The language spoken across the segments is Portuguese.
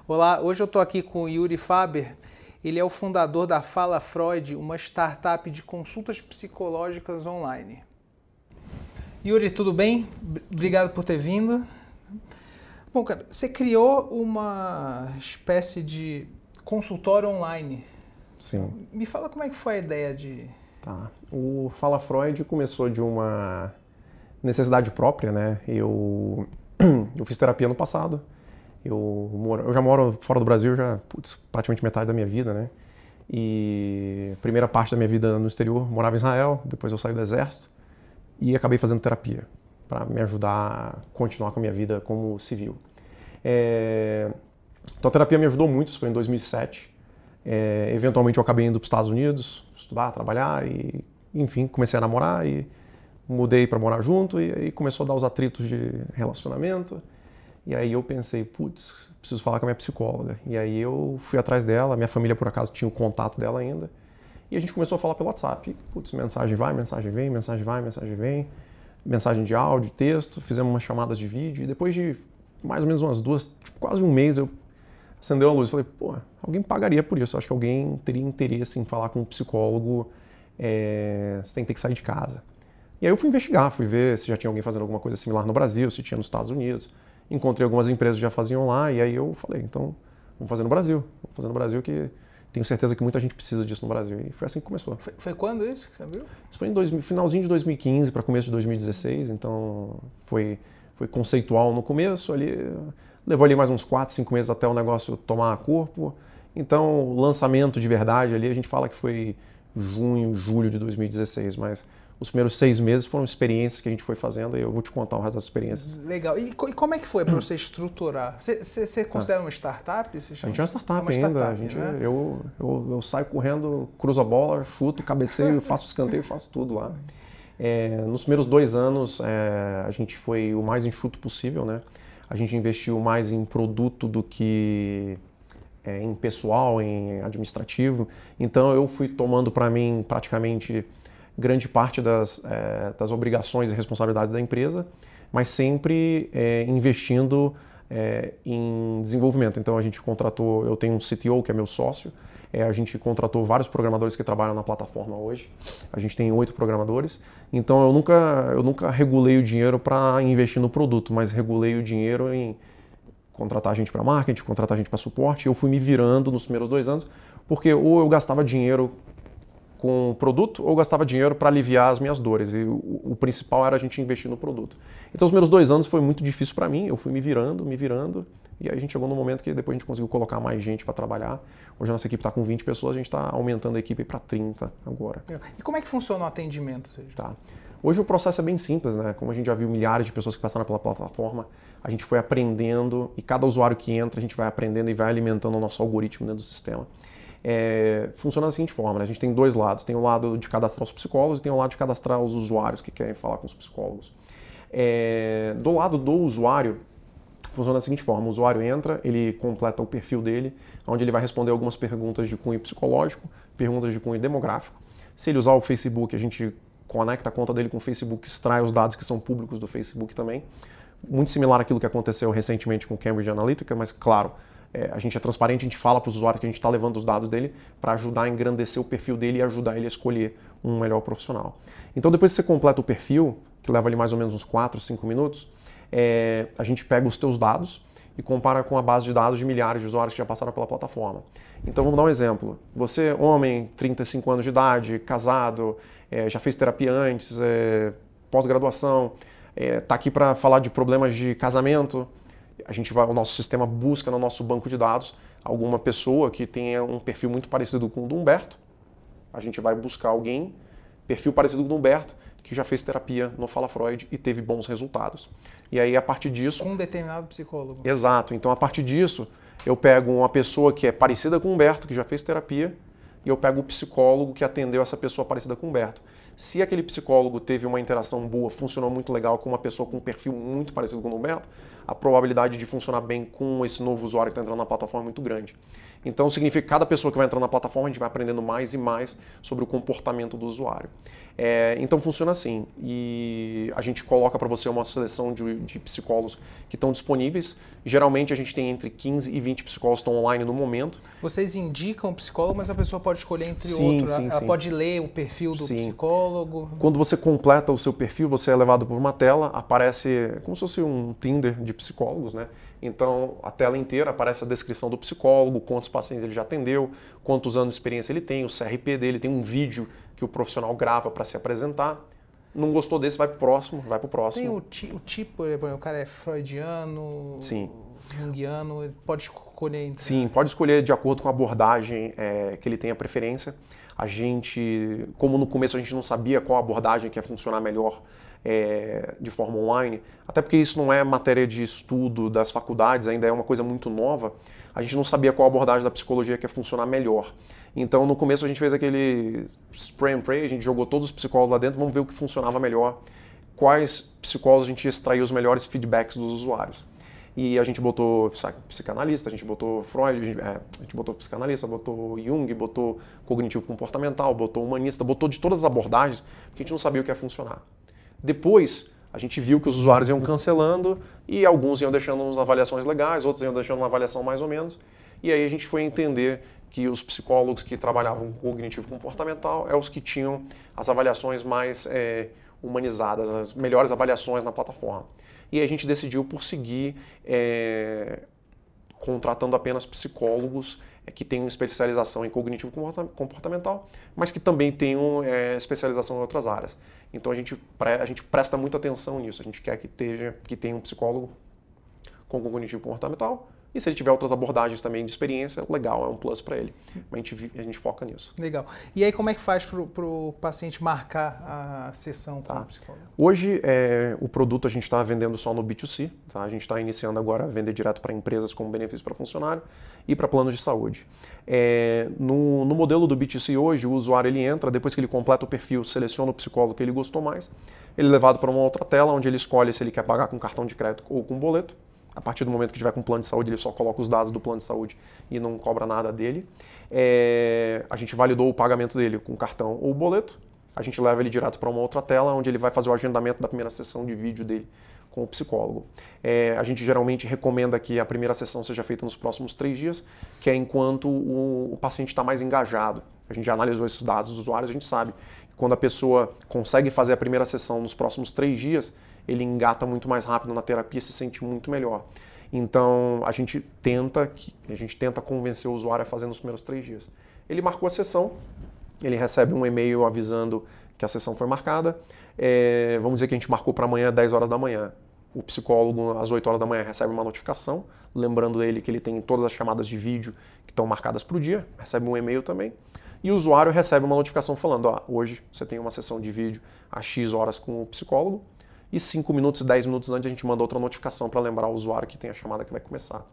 Olá, hoje eu estou aqui com o Yuri Faber. Ele é o fundador da Fala Freud, uma startup de consultas psicológicas online. Yuri, tudo bem? Obrigado por ter vindo. Bom, cara, você criou uma espécie de consultório online. Sim. Me fala como é que foi a ideia de... Tá. O Fala Freud começou de uma necessidade própria, né? Eu fiz terapia no passado. Eu já moro fora do Brasil já praticamente metade da minha vida, né? E a primeira parte da minha vida no exterior, morava em Israel, depois eu saí do exército e acabei fazendo terapia para me ajudar a continuar com a minha vida como civil. Então a terapia me ajudou muito, isso foi em 2007. Eventualmente eu acabei indo para os Estados Unidos, estudar, trabalhar e, enfim, comecei a namorar e mudei para morar junto e começou a dar os atritos de relacionamento. E aí eu pensei, preciso falar com a minha psicóloga. E aí eu fui atrás dela, minha família por acaso tinha o contato dela ainda. E a gente começou a falar pelo WhatsApp. Mensagem vai, mensagem vem, mensagem vai, mensagem vem. Mensagem de áudio, texto, fizemos umas chamadas de vídeo. E depois de mais ou menos umas duas, quase um mês, eu acendeu a luz e falei, alguém pagaria por isso. Eu acho que alguém teria interesse em falar com um psicólogo sem ter que sair de casa. E aí eu fui investigar, fui ver se já tinha alguém fazendo alguma coisa similar no Brasil, se tinha nos Estados Unidos. Encontrei algumas empresas que já faziam lá e aí eu falei, então vamos fazer no Brasil. Vamos fazer no Brasil que tenho certeza que muita gente precisa disso no Brasil. E foi assim que começou. Foi quando isso que você viu? Isso foi em finalzinho de 2015 para começo de 2016, então foi conceitual no começo, ali levou ali mais uns 4, 5 meses até o negócio tomar corpo. Então o lançamento de verdade ali a gente fala que foi junho, julho de 2016, mas os primeiros 6 meses foram experiências que a gente foi fazendo e eu vou te contar o resto das experiências. Legal. E como é que foi para você estruturar? Você considera uma startup? A gente é uma startup ainda. Startup, né? Eu saio correndo, cruzo a bola, chuto, cabeceio, faço escanteio, faço tudo lá. Nos primeiros 2 anos a gente foi o mais enxuto possível, né? A gente investiu mais em produto do que em pessoal, em administrativo. Então eu fui tomando para mim praticamente grande parte das obrigações e responsabilidades da empresa, mas sempre investindo em desenvolvimento. Então a gente contratou, eu tenho um CTO que é meu sócio, a gente contratou vários programadores que trabalham na plataforma hoje, a gente tem 8 programadores, então eu nunca regulei o dinheiro para investir no produto, mas regulei o dinheiro em contratar gente para marketing, contratar gente para suporte, e eu fui me virando nos primeiros 2 anos, porque ou eu gastava dinheiro com o produto ou gastava dinheiro para aliviar as minhas dores. E o principal era a gente investir no produto. Então os primeiros 2 anos foi muito difícil para mim, eu fui me virando, e aí a gente chegou no momento que depois a gente conseguiu colocar mais gente para trabalhar. Hoje a nossa equipe está com 20 pessoas, a gente está aumentando a equipe para 30 agora. E como é que funciona o atendimento? Tá. Hoje o processo é bem simples, né? Como a gente já viu milhares de pessoas que passaram pela plataforma, a gente foi aprendendo, e cada usuário que entra, a gente vai aprendendo e vai alimentando o nosso algoritmo dentro do sistema. Funciona da seguinte forma, né? A gente tem 2 lados, tem o lado de cadastrar os psicólogos e tem o lado de cadastrar os usuários que querem falar com os psicólogos. Do lado do usuário, funciona da seguinte forma, o usuário entra, ele completa o perfil dele, onde ele vai responder algumas perguntas de cunho psicológico, perguntas de cunho demográfico. Se ele usar o Facebook, a gente conecta a conta dele com o Facebook, extrai os dados que são públicos do Facebook também. Muito similar àquilo que aconteceu recentemente com o Cambridge Analytica, mas claro, a gente é transparente, a gente fala para os usuários que a gente está levando os dados dele para ajudar a engrandecer o perfil dele e ajudar ele a escolher um melhor profissional. Então depois que você completa o perfil, que leva ali mais ou menos uns 4, 5 minutos, a gente pega os teus dados e compara com a base de dados de milhares de usuários que já passaram pela plataforma. Então vamos dar um exemplo. Você, homem, 35 anos de idade, casado, já fez terapia antes, pós-graduação, está aqui para falar de problemas de casamento. O nosso sistema busca no nosso banco de dados alguma pessoa que tenha um perfil muito parecido com o do Humberto. A gente vai buscar alguém, perfil parecido com o do Humberto, que já fez terapia no Fala Freud e teve bons resultados. E aí, a partir disso... Com um determinado psicólogo. Exato. Então, a partir disso, eu pego uma pessoa que é parecida com o Humberto, que já fez terapia, e eu pego o psicólogo que atendeu essa pessoa parecida com o Humberto. Se aquele psicólogo teve uma interação boa, funcionou muito legal com uma pessoa com um perfil muito parecido com o Humberto, a probabilidade de funcionar bem com esse novo usuário que está entrando na plataforma é muito grande. Então significa que cada pessoa que vai entrando na plataforma, a gente vai aprendendo mais e mais sobre o comportamento do usuário. Então funciona assim, e a gente coloca para você uma seleção de psicólogos que estão disponíveis. Geralmente a gente tem entre 15 e 20 psicólogos que estão online no momento. Vocês indicam o psicólogo, mas a pessoa pode escolher entre outros. Ela pode ler o perfil do psicólogo. Quando você completa o seu perfil, você é levado por uma tela, aparece como se fosse um Tinder de psicólogos, né? Então a tela inteira aparece a descrição do psicólogo, quantos pacientes ele já atendeu, quantos anos de experiência ele tem, o CRP dele, tem um vídeo que o profissional grava para se apresentar. Não gostou desse, vai pro próximo, vai pro próximo. Tem o tipo, por exemplo, o cara é freudiano, junguiano, ele pode escolher entre... Sim, pode escolher de acordo com a abordagem que ele tem a preferência. A gente, como no começo a gente não sabia qual abordagem que ia funcionar melhor de forma online, até porque isso não é matéria de estudo das faculdades, ainda é uma coisa muito nova, a gente não sabia qual abordagem da psicologia que ia funcionar melhor. Então, no começo a gente fez aquele spray and pray, a gente jogou todos os psicólogos lá dentro, vamos ver o que funcionava melhor, quais psicólogos a gente ia extrair os melhores feedbacks dos usuários. E a gente botou psicanalista, a gente botou Freud, a gente botou psicanalista, botou Jung, botou cognitivo comportamental, botou humanista, botou de todas as abordagens, porque a gente não sabia o que ia funcionar. Depois, a gente viu que os usuários iam cancelando e alguns iam deixando umas avaliações legais, outros iam deixando uma avaliação mais ou menos. E aí a gente foi entender que os psicólogos que trabalhavam com cognitivo comportamental os que tinham as avaliações mais humanizadas, as melhores avaliações na plataforma. E aí a gente decidiu por seguir contratando apenas psicólogos que tenham especialização em cognitivo comportamental, mas que também tenham especialização em outras áreas. Então a gente presta muita atenção nisso, a gente quer que tenha um psicólogo com cognitivo comportamental, e se ele tiver outras abordagens também de experiência, legal, é um plus para ele. Mas a gente foca nisso. Legal. E aí como é que faz para o paciente marcar a sessão com o psicólogo? Hoje o produto a gente está vendendo só no B2C, tá? A gente está iniciando agora a vender direto para empresas como benefício para funcionário e para planos de saúde. No modelo do B2C hoje, o usuário ele entra, depois que ele completa o perfil, seleciona o psicólogo que ele gostou mais, ele é levado para uma outra tela onde ele escolhe se ele quer pagar com cartão de crédito ou com boleto. A partir do momento que tiver com plano de saúde, ele só coloca os dados do plano de saúde e não cobra nada dele. A gente validou o pagamento dele com cartão ou boleto. A gente leva ele direto para uma outra tela, onde ele vai fazer o agendamento da primeira sessão de vídeo dele com o psicólogo. A gente geralmente recomenda que a primeira sessão seja feita nos próximos 3 dias, que é enquanto o paciente está mais engajado. A gente já analisou esses dados dos usuários, a gente sabe que quando a pessoa consegue fazer a primeira sessão nos próximos 3 dias, ele engata muito mais rápido na terapia e se sente muito melhor. Então, a gente tenta convencer o usuário a fazer nos primeiros 3 dias. Ele marcou a sessão, ele recebe um e-mail avisando que a sessão foi marcada. Vamos dizer que a gente marcou para amanhã, 10 horas da manhã. O psicólogo, às 8 horas da manhã, recebe uma notificação, lembrando ele que ele tem todas as chamadas de vídeo que estão marcadas para o dia, recebe um e-mail também. E o usuário recebe uma notificação falando, hoje você tem uma sessão de vídeo às X horas com o psicólogo, e 5 minutos, 10 minutos antes a gente manda outra notificação para lembrar o usuário que tem a chamada que vai começar.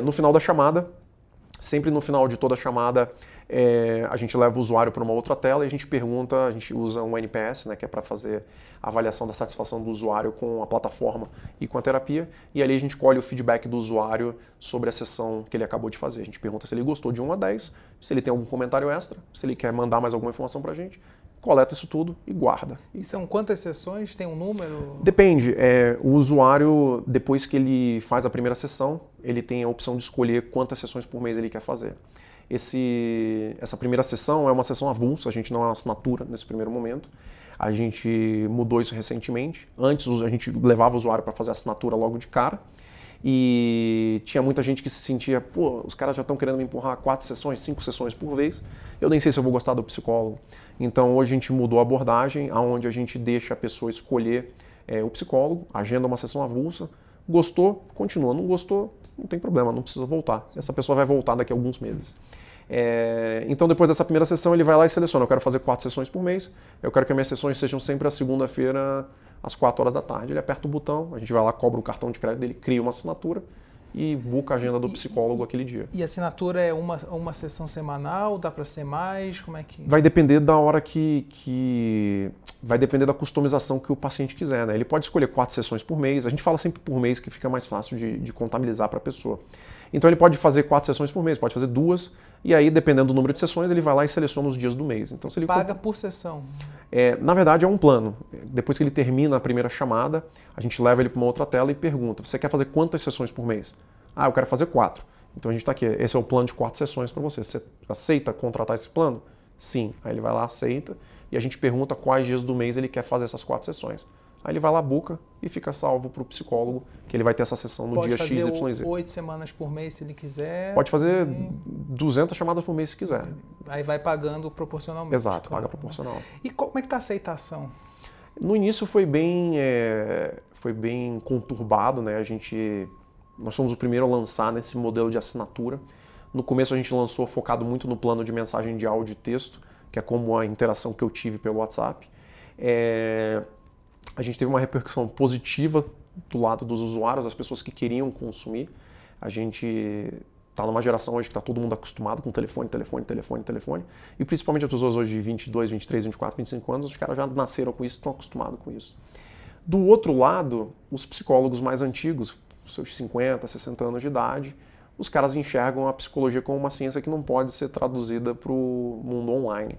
No final da chamada, sempre no final de toda a chamada, a gente leva o usuário para uma outra tela e a gente pergunta, a gente usa um NPS, né, que é para fazer a avaliação da satisfação do usuário com a plataforma e com a terapia, e ali a gente colhe o feedback do usuário sobre a sessão que ele acabou de fazer. A gente pergunta se ele gostou de 1 a 10, se ele tem algum comentário extra, se ele quer mandar mais alguma informação para a gente, coleta isso tudo e guarda. E são quantas sessões? Tem um número? Depende. O usuário, depois que ele faz a primeira sessão, ele tem a opção de escolher quantas sessões por mês ele quer fazer. Essa primeira sessão é uma sessão avulsa, a gente não é uma assinatura nesse primeiro momento. A gente mudou isso recentemente. Antes a gente levava o usuário para fazer a assinatura logo de cara. E tinha muita gente que se sentia, os caras já estão querendo me empurrar 4 sessões, 5 sessões por vez, eu nem sei se eu vou gostar do psicólogo. Então hoje a gente mudou a abordagem, onde a gente deixa a pessoa escolher o psicólogo, agenda uma sessão avulsa, gostou, continua, não gostou, não tem problema, não precisa voltar. Essa pessoa vai voltar daqui a alguns meses. Então depois dessa primeira sessão ele vai lá e seleciona, eu quero fazer 4 sessões por mês, eu quero que as minhas sessões sejam sempre a segunda-feira, às 4 horas da tarde. Ele aperta o botão, a gente vai lá, cobra o cartão de crédito dele, cria uma assinatura e buca a agenda do psicólogo aquele dia. E a assinatura é uma sessão semanal? Dá para ser mais? Como é que... Vai depender da hora vai depender da customização que o paciente quiser, né? Ele pode escolher 4 sessões por mês. A gente fala sempre por mês que fica mais fácil de contabilizar para a pessoa. Então ele pode fazer 4 sessões por mês, pode fazer 2, e aí, dependendo do número de sessões, ele vai lá e seleciona os dias do mês. Então, se ele paga por sessão? Na verdade, é um plano. Depois que ele termina a primeira chamada, a gente leva ele para uma outra tela e pergunta: você quer fazer quantas sessões por mês? Ah, eu quero fazer 4. Então a gente está aqui, esse é o plano de 4 sessões para você. Você aceita contratar esse plano? Sim. Aí ele vai lá, aceita, e a gente pergunta quais dias do mês ele quer fazer essas 4 sessões. Aí ele vai lá, buca e fica salvo para o psicólogo, que ele vai ter essa sessão no dia X, Y, Z. Pode fazer 8 semanas por mês se ele quiser. Pode fazer 200 chamadas por mês se quiser. Aí vai pagando proporcionalmente. Exato, paga proporcional. E como é que está a aceitação? No início foi bem conturbado, né? Nós fomos o primeiro a lançar nesse modelo de assinatura. No começo a gente lançou focado muito no plano de mensagem de áudio e texto, que é como a interação que eu tive pelo WhatsApp. A gente teve uma repercussão positiva do lado dos usuários, das pessoas que queriam consumir. A gente está numa geração hoje que está todo mundo acostumado com telefone, e principalmente as pessoas hoje de 22, 23, 24, 25 anos, os caras já nasceram com isso, estão acostumados com isso. Do outro lado, os psicólogos mais antigos, seus 50, 60 anos de idade, os caras enxergam a psicologia como uma ciência que não pode ser traduzida para o mundo online.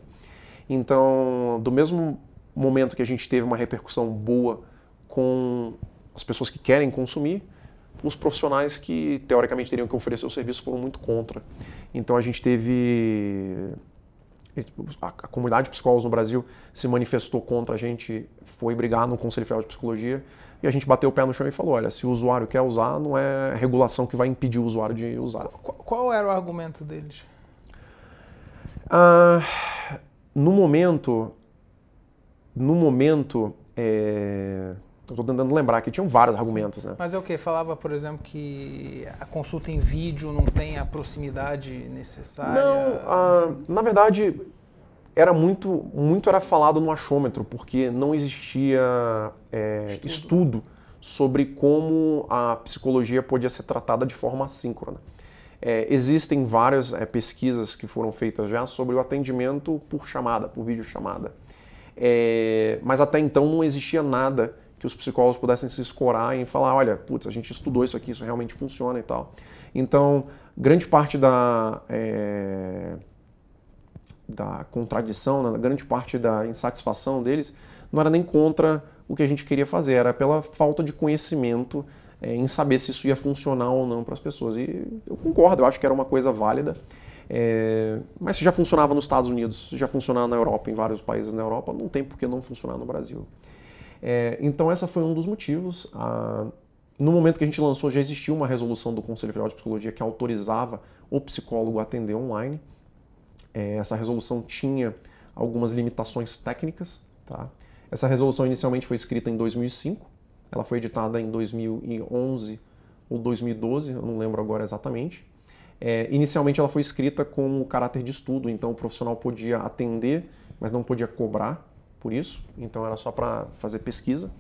Então, do mesmo momento que a gente teve uma repercussão boa com as pessoas que querem consumir, os profissionais que teoricamente teriam que oferecer o serviço foram muito contra. Então a gente teve... A comunidade de psicólogos no Brasil se manifestou contra a gente, foi brigar no Conselho Federal de Psicologia, e a gente bateu o pé no chão e falou: olha, se o usuário quer usar, não é a regulação que vai impedir o usuário de usar. Qual era o argumento deles? No momento, eu estou tentando lembrar que tinham vários argumentos, né? Mas é o quê? Falava, por exemplo, que a consulta em vídeo não tem a proximidade necessária? Não, na verdade, era muito era falado no achômetro, porque não existia estudo sobre como a psicologia podia ser tratada de forma assíncrona. Existem várias pesquisas que foram feitas já sobre o atendimento por chamada, por videochamada. Mas até então não existia nada que os psicólogos pudessem se escorar em falar: olha, putz, a gente estudou isso aqui, isso realmente funciona e tal. Então, grande parte da contradição, né, grande parte da insatisfação deles não era nem contra o que a gente queria fazer, era pela falta de conhecimento em saber se isso ia funcionar ou não para as pessoas. E eu concordo, eu acho que era uma coisa válida. Mas se já funcionava nos Estados Unidos, se já funcionava na Europa, em vários países na Europa, não tem por que não funcionar no Brasil. Então essa foi um dos motivos. No momento que a gente lançou, já existia uma resolução do Conselho Federal de Psicologia que autorizava o psicólogo a atender online. Essa resolução tinha algumas limitações técnicas. Tá? Essa resolução inicialmente foi escrita em 2005, ela foi editada em 2011 ou 2012, eu não lembro agora exatamente. Inicialmente ela foi escrita com o caráter de estudo, então o profissional podia atender, mas não podia cobrar por isso, então era só para fazer pesquisa.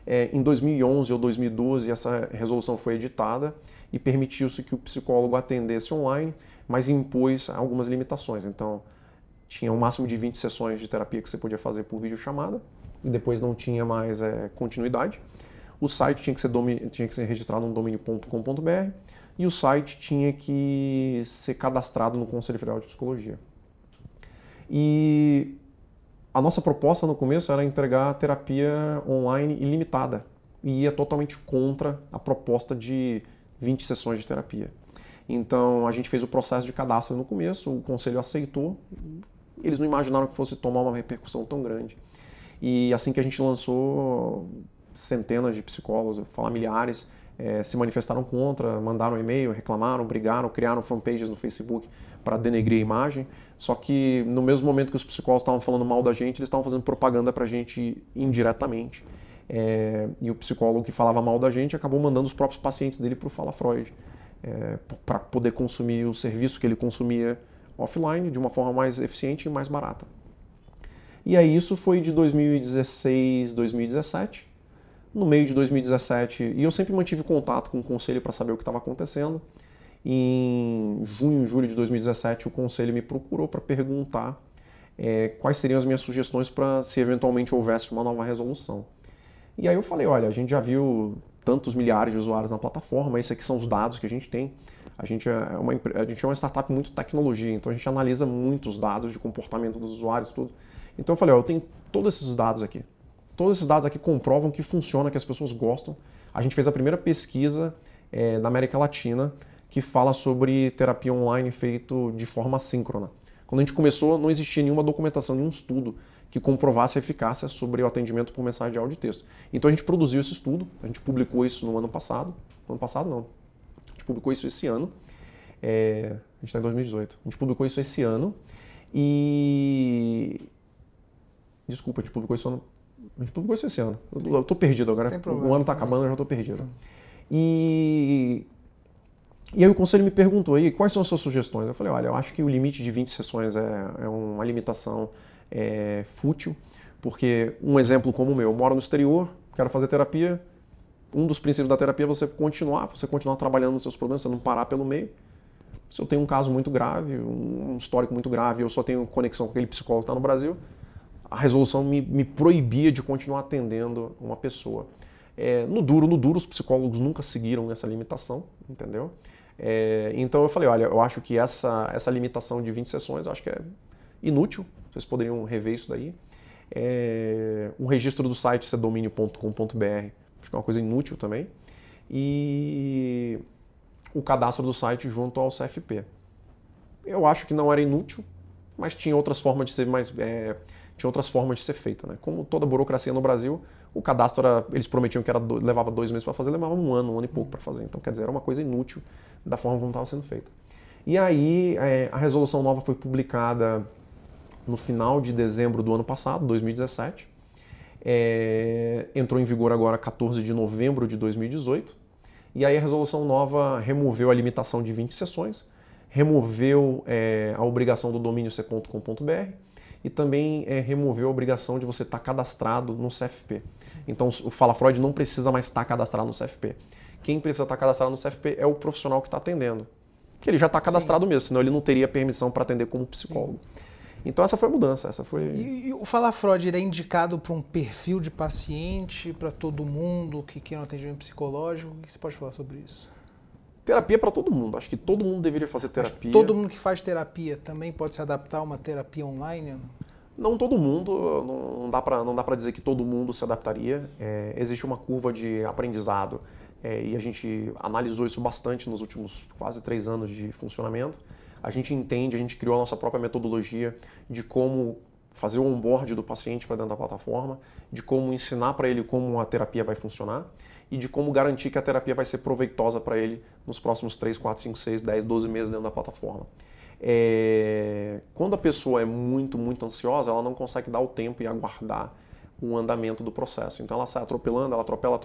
Em 2011 ou 2012 essa resolução foi editada e permitiu-se que o psicólogo atendesse online, mas impôs algumas limitações. Então tinha um máximo de 20 sessões de terapia que você podia fazer por videochamada e depois não tinha mais continuidade. O site tinha que ser registrado no domínio.com.br e o site tinha que ser cadastrado no Conselho Federal de Psicologia. E a nossa proposta no começo era entregar terapia online ilimitada e ia totalmente contra a proposta de 20 sessões de terapia. Então a gente fez o processo de cadastro no começo, o conselho aceitou, eles não imaginaram que fosse tomar uma repercussão tão grande. E assim que a gente lançou, centenas de psicólogos, familiares, se manifestaram contra, mandaram e-mail, reclamaram, brigaram, criaram fanpages no Facebook para denegrir a imagem. Só que no mesmo momento que os psicólogos estavam falando mal da gente, eles estavam fazendo propaganda para a gente indiretamente. E o psicólogo que falava mal da gente acabou mandando os próprios pacientes dele para o Fala Freud, para poder consumir o serviço que ele consumia offline de uma forma mais eficiente e mais barata. E aí isso foi de 2016, 2017. no meio de 2017, e eu sempre mantive contato com o conselho para saber o que estava acontecendo. Em junho, julho de 2017, o conselho me procurou para perguntar quais seriam as minhas sugestões para se eventualmente houvesse uma nova resolução. E aí eu falei, olha, a gente já viu tantos milhares de usuários na plataforma, esses aqui são os dados que a gente tem. A gente é uma startup muito tecnologia, então a gente analisa muitos dados de comportamento dos usuários, tudo. Então eu falei, ó, eu tenho todos esses dados aqui. Todos esses dados aqui comprovam que funciona, que as pessoas gostam. A gente fez a primeira pesquisa na América Latina que fala sobre terapia online feito de forma assíncrona. Quando a gente começou, não existia nenhuma documentação, nenhum estudo que comprovasse a eficácia sobre o atendimento por mensagem de áudio e texto. Então a gente produziu esse estudo, a gente publicou isso no ano passado. No ano passado não. A gente publicou isso esse ano. A gente está em 2018. A gente publicou isso esse ano e... Desculpa, a gente publicou isso esse ano. Eu estou perdido agora. O ano está acabando, eu já estou perdido. E aí o conselho me perguntou aí, quais são as suas sugestões? Eu falei, olha, eu acho que o limite de 20 sessões é uma limitação fútil, porque um exemplo como o meu, eu moro no exterior, quero fazer terapia, um dos princípios da terapia é você continuar trabalhando nos seus problemas, você não parar pelo meio. Se eu tenho um caso muito grave, um histórico muito grave, eu só tenho conexão com aquele psicólogo que está no Brasil, a resolução me proibia de continuar atendendo uma pessoa. No duro, os psicólogos nunca seguiram essa limitação, entendeu? Então eu falei, olha, eu acho que essa limitação de 20 sessões, eu acho que é inútil, vocês poderiam rever isso daí. Um registro do site sedomínio.com.br, acho que é uma coisa inútil também. E o cadastro do site junto ao CFP. Eu acho que não era inútil, mas tinha outras formas de ser tinha outras formas de ser feita, né? Como toda burocracia no Brasil, o cadastro eles prometiam que levava 2 meses para fazer, levava um ano e pouco para fazer. Então, quer dizer, era uma coisa inútil da forma como estava sendo feita. E aí, a resolução nova foi publicada no final de dezembro do ano passado, 2017. Entrou em vigor agora 14 de novembro de 2018. E aí a resolução nova removeu a limitação de 20 sessões, removeu a obrigação do domínio c.com.br e também removeu a obrigação de você estar cadastrado no CFP. Então o Fala Freud não precisa mais estar cadastrado no CFP. Quem precisa estar cadastrado no CFP é o profissional que está atendendo. Que ele já está cadastrado mesmo, senão ele não teria permissão para atender como psicólogo. Sim. Então essa foi a mudança. E o Fala Freud ele é indicado para um perfil de paciente, para todo mundo que quer um atendimento psicológico? O que você pode falar sobre isso? Terapia para todo mundo. Acho que todo mundo deveria fazer terapia. Todo mundo que faz terapia também pode se adaptar a uma terapia online? Não todo mundo. Não dá para dizer que todo mundo se adaptaria. Existe uma curva de aprendizado e a gente analisou isso bastante nos últimos quase 3 anos de funcionamento. A gente criou a nossa própria metodologia de como fazer o onboard do paciente para dentro da plataforma, de como ensinar para ele como a terapia vai funcionar e de como garantir que a terapia vai ser proveitosa para ele nos próximos 3, 4, 5, 6, 10, 12 meses dentro da plataforma. Quando a pessoa é muito, muito ansiosa, ela não consegue dar o tempo e aguardar o andamento do processo. Então ela sai atropelando, ela atropela,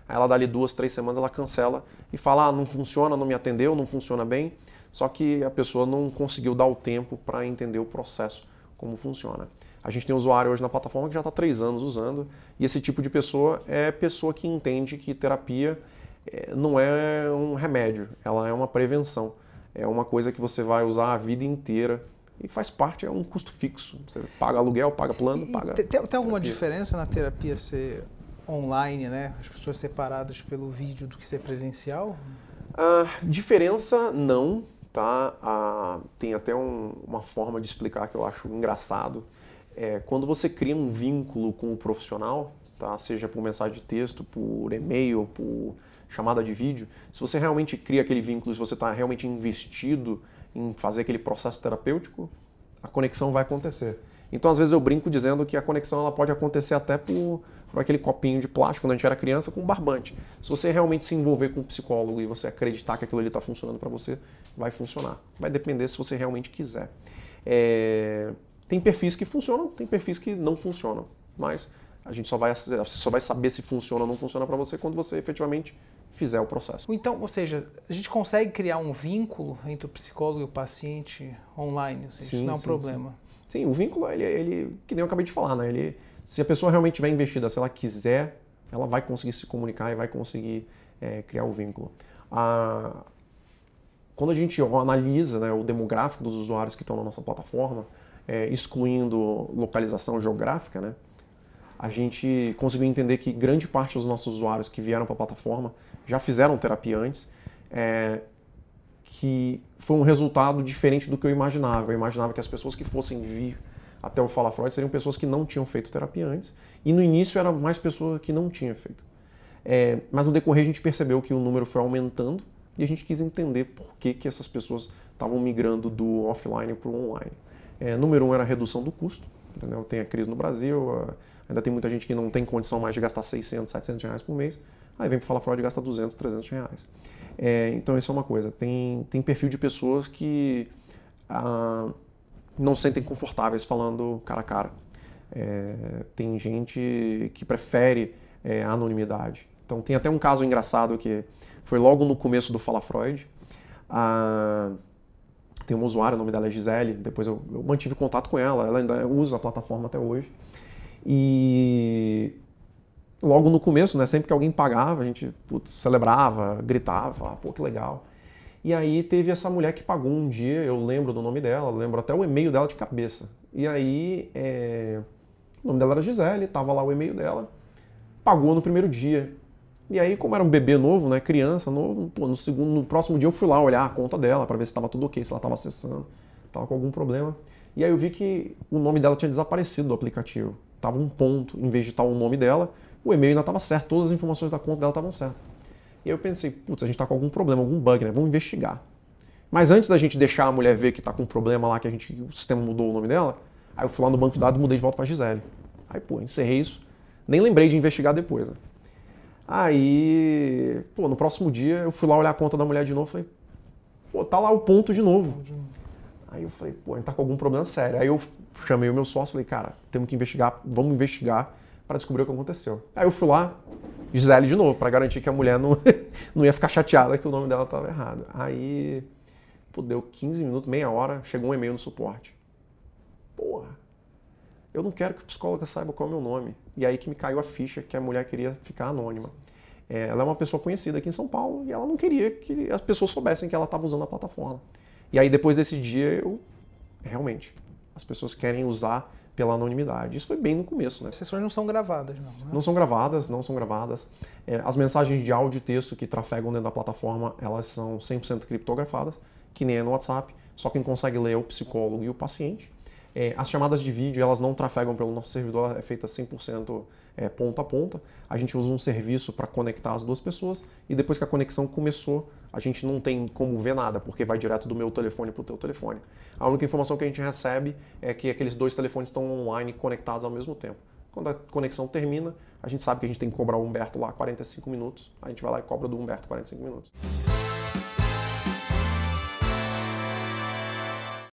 aí ela dá ali 2, 3 semanas, ela cancela e fala, não funciona, não me atendeu, não funciona bem. Só que a pessoa não conseguiu dar o tempo para entender o processo, como funciona. A gente tem usuário hoje na plataforma que já está 3 anos usando, e esse tipo de pessoa é pessoa que entende que terapia não é um remédio, ela é uma prevenção. É uma coisa que você vai usar a vida inteira e faz parte, é um custo fixo. Você paga aluguel, paga plano, paga... Tem alguma diferença na terapia ser online, né? As pessoas separadas pelo vídeo do que ser presencial? Diferença não. Tá? Tem até uma forma de explicar que eu acho engraçado. Quando você cria um vínculo com o profissional, tá? Seja por mensagem de texto, por e-mail, por chamada de vídeo, se você realmente cria aquele vínculo, se você está realmente investido em fazer aquele processo terapêutico, a conexão vai acontecer. Então, às vezes eu brinco dizendo que a conexão ela pode acontecer até por aquele copinho de plástico quando a gente era criança com barbante. Se você realmente se envolver com um psicólogo e você acreditar que aquilo ali está funcionando para você, vai funcionar. Vai depender se você realmente quiser. Tem perfis que funcionam, tem perfis que não funcionam. Mas a gente só vai saber se funciona ou não funciona para você quando você efetivamente fizer o processo. Então, ou seja, a gente consegue criar um vínculo entre o psicólogo e o paciente online? Ou seja, sim, isso não é um sim, problema? Sim, o vínculo, ele, que nem eu acabei de falar, né? Se a pessoa realmente estiver investida, se ela quiser ela vai conseguir se comunicar e vai conseguir criar o vínculo. Quando a gente analisa, né, o demográfico dos usuários que estão na nossa plataforma, excluindo localização geográfica, né, a gente conseguiu entender que grande parte dos nossos usuários que vieram para a plataforma já fizeram terapia antes, que foi um resultado diferente do que eu imaginava. Eu imaginava que as pessoas que fossem vir até o Fala Freud seriam pessoas que não tinham feito terapia antes, e no início eram mais pessoas que não tinham feito. Mas no decorrer a gente percebeu que o número foi aumentando e a gente quis entender por que essas pessoas estavam migrando do offline para o online. Número 1 era a redução do custo, entendeu? Tem a crise no Brasil, ainda tem muita gente que não tem condição mais de gastar 600, 700 reais por mês, aí vem para Fala Freud e gasta 200, 300 reais. Então isso é uma coisa. Tem perfil de pessoas que não se sentem confortáveis falando cara a cara. Tem gente que prefere a anonimidade. Então tem até um caso engraçado que foi logo no começo do Fala Freud. Tem uma usuária, o nome dela é Gisele, depois eu mantive contato com ela ainda usa a plataforma até hoje. E logo no começo, né, sempre que alguém pagava, a gente celebrava, gritava, pô, que legal. E aí teve essa mulher que pagou um dia, eu lembro do nome dela, lembro até o e-mail dela de cabeça. E aí, o nome dela era Gisele, tava lá o e-mail dela, pagou no primeiro dia. E aí, como era um bebê novo, né, criança novo, pô, no próximo dia eu fui lá olhar a conta dela para ver se estava tudo ok, se ela estava acessando, se estava com algum problema. E aí eu vi que o nome dela tinha desaparecido do aplicativo. Tava um ponto, em vez de estar o nome dela, o e-mail ainda estava certo, todas as informações da conta dela estavam certas. E aí eu pensei, putz, a gente está com algum problema, algum bug, né? Vamos investigar. Mas antes da gente deixar a mulher ver que está com um problema lá, que o sistema mudou o nome dela, aí eu fui lá no banco de dados e mudei de volta para Gisele. Aí, pô, encerrei isso. Nem lembrei de investigar depois, né? Aí, pô, no próximo dia eu fui lá olhar a conta da mulher de novo e falei, pô, tá lá o ponto de novo. Aí eu falei, pô, a gente tá com algum problema sério. Aí eu chamei o meu sócio e falei, cara, temos que investigar, vamos investigar para descobrir o que aconteceu. Aí eu fui lá, Gisele de novo, para garantir que a mulher não ia ficar chateada que o nome dela estava errado. Aí, pô, deu 15 minutos, meia hora, chegou um e-mail no suporte. Porra, eu não quero que o psicólogo saiba qual é o meu nome. E aí que me caiu a ficha que a mulher queria ficar anônima. Ela é uma pessoa conhecida aqui em São Paulo e ela não queria que as pessoas soubessem que ela estava usando a plataforma. E aí depois desse dia, realmente, as pessoas querem usar pela anonimidade. Isso foi bem no começo, né? As sessões não são gravadas, não, né? Não são gravadas. As mensagens de áudio e texto que trafegam dentro da plataforma, elas são 100% criptografadas, que nem é no WhatsApp. Só quem consegue ler é o psicólogo e o paciente. As chamadas de vídeo, elas não trafegam pelo nosso servidor, é feita 100% ponta a ponta. A gente usa um serviço para conectar as duas pessoas e depois que a conexão começou, a gente não tem como ver nada, porque vai direto do meu telefone para o teu telefone. A única informação que a gente recebe é que aqueles dois telefones estão online conectados ao mesmo tempo. Quando a conexão termina, a gente sabe que a gente tem que cobrar o Humberto lá 45 minutos, a gente vai lá e cobra do Humberto 45 minutos.